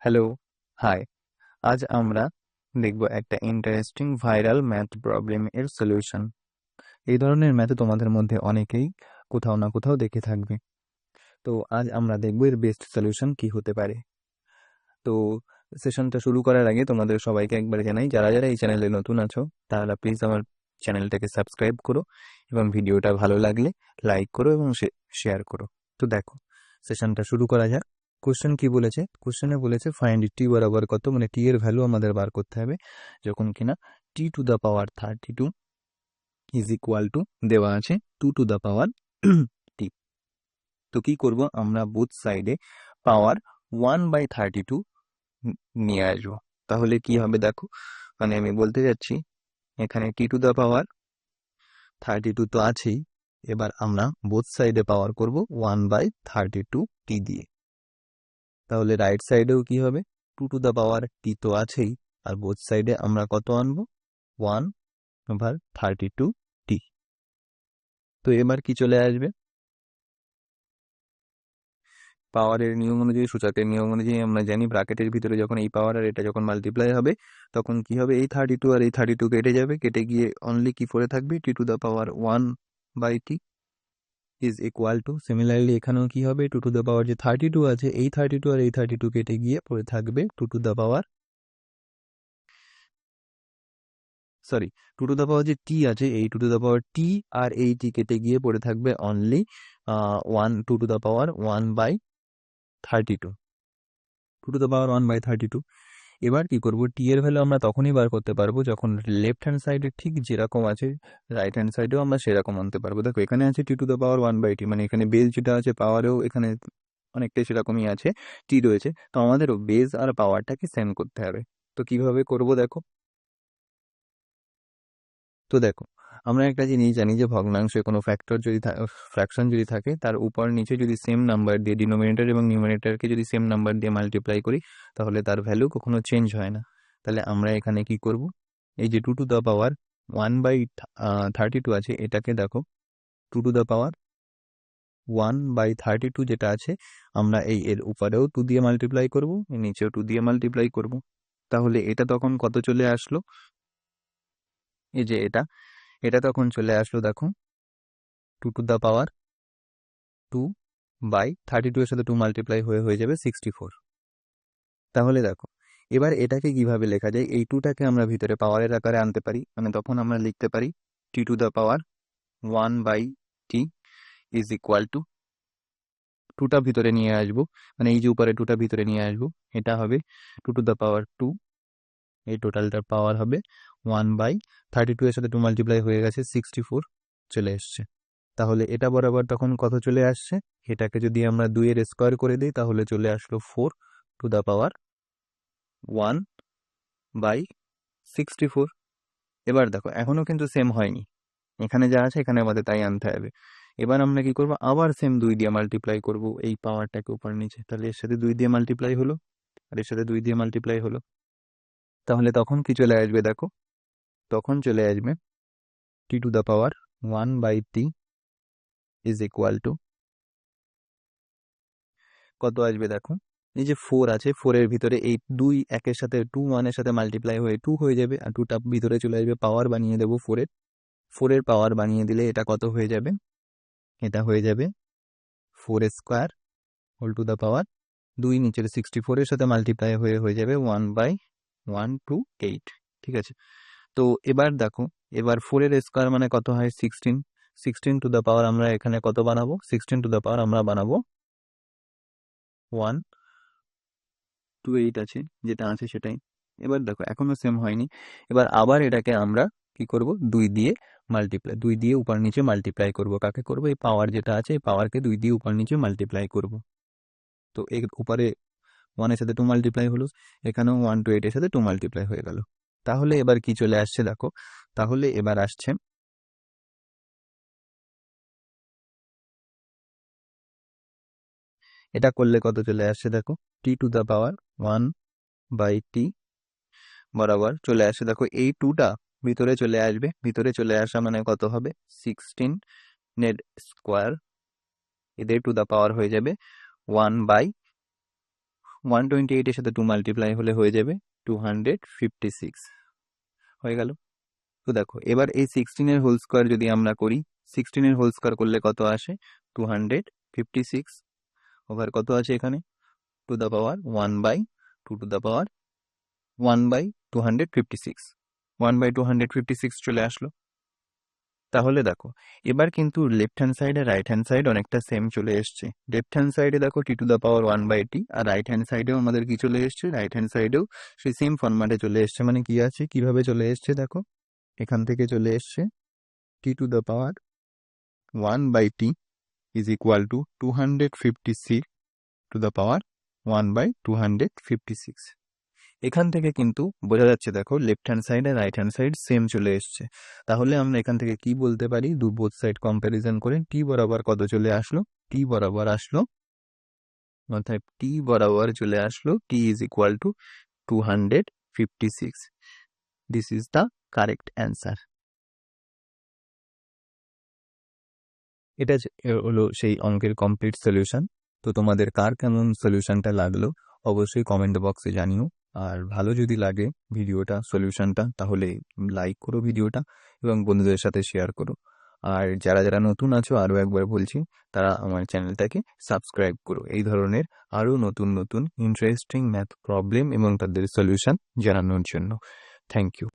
Hello, high. আজ আমরা দেখব একটা ইন্টারেস্টিং ভাইরাল ম্যাথ প্রবলেম এর সলিউশন। এই ধরনের ম্যাথ তোমাদের মধ্যে অনেকেই কোথাও না কোথাও দেখে থাকবে। তো আজ আমরা দেখব এর বেস্ট সলিউশন কি হতে পারে। তো সেশনটা শুরু করার আগে তোমাদের সবাইকে একবার জানাই, যারা যারা এই চ্যানেলে নতুন আছো তারা প্লিজ আমার চ্যানেলটাকে সাবস্ক্রাইব করো এবং ভিডিওটা ভালো লাগলে লাইক করো এবং শেয়ার করো। তো দেখো, সেশনটা শুরু করা যাক। কোশ্চেন কি বলেছে? কোশ্চেনে বলেছে ফাইন্ড টি বরাবর কত, মানে টি এর ভ্যালু আমাদের বার করতে হবে যখন কিনা t to the power 32 is equal to দেওয়া আছে 2 টু দ্য পাওয়ার টি। তো কি করব, আমরা বোথ সাইডে পাওয়ার 1/32 নিয়ে আসবো। তাহলে কি হবে দেখো, মানে আমি বলতে যাচ্ছি এখানে টি টু দ্য পাওয়ার 32 তো আছেই, এবার আমরা বোথ সাইডে পাওয়ার করব 1/32 টি দিয়ে। তাহলে রাইট সাইডেও কি হবে, 2 টু দ্য পাওয়ার টি তো আছেই, আর বোথ সাইডে আমরা কত আনবো, 1/32 টি। তো এবার কি চলে আসবে, পাওয়ারের নিয়ম অনুযায়ী, সূচকের নিয়ম অনুযায়ী আমরা জানি ব্র্যাকেটের ভিতরে যখন এই পাওয়ার আর এটা যখন মাল্টিপ্লাই হবে তখন কি হবে, এই 32 আর এই 32 কেটে যাবে, কেটে গিয়ে অনলি কি পড়ে থাকবে, t to the power 1/t is equal to. Similarly এখানেও কি হবে, 2 টু দ্য পাওয়ার যে 32 আছে, এই 32 আর এই 32 কেটে গিয়ে পড়ে থাকবে 2 two the power, sorry 2 two the পাওয়ার যে টি আছে, এই 2 টু দ্য পাওয়ার টি আর এই টি কেটে গিয়ে পড়ে থাকবে only 2 two the power 1/32, 2 two the পাওয়ার 1/32। এবার কি করব, টি এর ভ্যালু আমরা তখনই বার করতে পারবো যখন লেফট হ্যান্ড সাইডে ঠিক যেরকম আছে রাইট হ্যান্ড সাইডেও আমরা সেরকম আনতে পারবো। দেখো এখানে আছে টি টু দ্য পাওয়ার 1/t, মানে এখানে বেস যেটা আছে পাওয়ারেও এখানে অনেকটাই সেরকমই আছে, টি রয়েছে, তো আমাদেরও বেস আর পাওয়ারটাকে সেম করতে হবে। তো কিভাবে করব দেখো, তো দেখো আমরা একটা জিনিস জানি যে ভগ্নাংশে কোনো ফ্র্যাকশন যদি থাকে তার উপর নিচে যদি সেম নাম্বার দিয়ে ডিনোমিনেটর এবং নিউমারেটরকে যদি সেম নাম্বার দিয়ে মাল্টিপ্লাই করি তাহলে তার ভ্যালু কখনো চেঞ্জ হয় না। তাহলে আমরা এখানে কি করব, এই যে 2 টু দ্য পাওয়ার 1/32 আছে, এটাকে দেখো 2 টু দ্য পাওয়ার 1/32 যেটা আছে, আমরা এর উপরেও 2 দিয়ে মাল্টিপ্লাই করব, নিচেও 2 দিয়ে মাল্টিপ্লাই করব। তাহলে এটা তখন কত চলে আসলো, এই যে এটা তখন চলে আসলো দেখো 2 টু দ্য পাওয়ার 2/32 এর সাথে 2 মাল্টিপ্লাই হয়ে যাবে 64। তাহলে দেখো এবার এটাকে কিভাবে লেখা যায়, এই 2টাকে আমরা ভিতরে পাওয়ারের আকারে আনতে পারি, মানে তখন আমরা লিখতে পারি t to the power 1/t is equal to 2টা ভিতরে নিয়ে আসবো, মানে এই যে উপরে 2টা ভিতরে নিয়ে আসবো, এটা হবে 2 টু দ্য পাওয়ার 2, এই টোটালটার পাওয়ার হবে 1/32 এর সাথে 2 মাল্টিপ্লাই হয়ে গেছে 64 চলে এসছে। তাহলে এটা বরাবর তখন কত চলে আসছে, এটাকে যদি আমরা 2 এর স্কোয়ার করে দিই তাহলে চলে আসলো 4 টু দ্য পাওয়ার 1/64। এবার দেখো এখনো কিন্তু সেম হয়নি, এখানে যা আছে এখানে আমাদের তাই আনতে হবে। এবার আমরা কি করব, আবার সেম 2 দিয়ে মাল্টিপ্লাই করব এই পাওয়ারটাকে উপর নিচে, তাহলে এর সাথে 2 দিয়ে মাল্টিপ্লাই হলো আর এর সাথে 2 দিয়ে মাল্টিপ্লাই হলো। তাহলে তখন কি চলে আসবে দেখো, তখন চলে আসবে t to the power 1/t is equal to কত আসবে দেখো, এই যে 4 আছে, 4 এর ভিতরে এই 2 একের সাথে 2 1 এর সাথে মাল্টিপ্লাই হয়ে 2 হয়ে যাবে, আর 2টা ভিতরে চলে আসবে, পাওয়ার বানিয়ে দেবো 4 এর পাওয়ার বানিয়ে দিলে এটা কত হয়ে যাবে, এটা হয়ে যাবে 4 square whole to the power 2 নিচের 64 এর সাথে মাল্টিপ্লাই হয়ে যাবে 1/128। ঠিক আছে, তো এবার দেখো, এবার 4 এর স্কোয়ার মানে কত হয় 16, 16 টু দ্য পাওয়ার আমরা এখানে কত বানাবো, 16 টু দ্য পাওয়ার আমরা বানাবো 128 আছে, যেটা আছে সেটাই। এবার দেখো এখনো সেম হয়নি, এবার আবার এটাকে আমরা কি করব, 2 দিয়ে উপর নিচে মাল্টিপ্লাই করব, কাকে করব, এই পাওয়ার যেটা আছে এই পাওয়ারকে 2 দিয়ে উপর নিচে মাল্টিপ্লাই করব। তো এর উপরে 1 এর সাথে 2 মাল্টিপ্লাই হলো, এখানেও 128 এর সাথে 2 মাল্টিপ্লাই হয়ে গেল। তাহলে এবার কি চলে আসছে দেখো, তাহলে এবার আসছে এটা করলে কত চলে আসছে দেখো, t to the power 1/t বরাবর চলে আসে, দেখো এই 2টা ভিতরে চলে আসবে, ভিতরে চলে আসা মানে কত হবে 16 এর স্কোয়ার, এদের টু দ্য পাওয়ার হয়ে যাবে 1/4, 128 এর সাথে 2 মাল্টিপ্লাই হলে হয়ে যাবে 256 হয়ে গেল। তো দেখো এবার এই 16 এর হোল স্কোয়ার যদি আমরা করি, 16 এর হোল স্কোয়ার করলে কত আসে? 256 ওভার কত আছে এখানে? To the power 1/2 to the power 1/256, 1/256 চলে আসলো। তাহলে দেখো এবার কিন্তু লেফট হ্যান্ড সাইড আর রাইট হ্যান্ড সাইড অনেকটা সেম চলে এসছে। লেফট হ্যান্ড সাইডে দেখো t to the power 1/t, আর রাইট হ্যান্ড সাইডেও আমাদের কি চলে এসছে? রাইট হ্যান্ড সাইডেও সেই সেম ফরম্যাটে চলে এসছে। মানে কি আছে, কিভাবে চলে এসছে দেখো, এখান থেকে চলে এসছে t to the power 1/t is equal to 256 to the power 1/256। এখান থেকে কিন্তু বোঝা যাচ্ছে দেখো লেফট হ্যান্ড সাইড আর রাইট হ্যান্ড সাইড সেম চলে এসছে। তাহলে আমরা এখান থেকে কি বলতে পারি, বোথ সাইড কম্প্যারিজন করে টি বরাবর কত চলে আসলো? টি বরাবর আসলো, অর্থাৎ টি বরাবর চলে আসলো t is equal to 256। This is the correct answer. এটা হলো সেই অঙ্কের কমপ্লিট সলিউশন। তো তোমাদের কার কেমন সলিউশনটা লাগলো অবশ্যই কমেন্ট বক্সে জানিও। আর ভালো যদি লাগে ভিডিওটা, সলিউশনটা, তাহলে লাইক করো ভিডিওটা এবং বন্ধুদের সাথে শেয়ার করো। আর যারা যারা নতুন আছো আরও একবার বলছি, তারা আমার চ্যানেলটাকে সাবস্ক্রাইব করো এই ধরনের আরও নতুন নতুন ইন্টারেস্টিং ম্যাথ প্রবলেম এবং তাদের সলিউশন জানানোর জন্য। Thank you.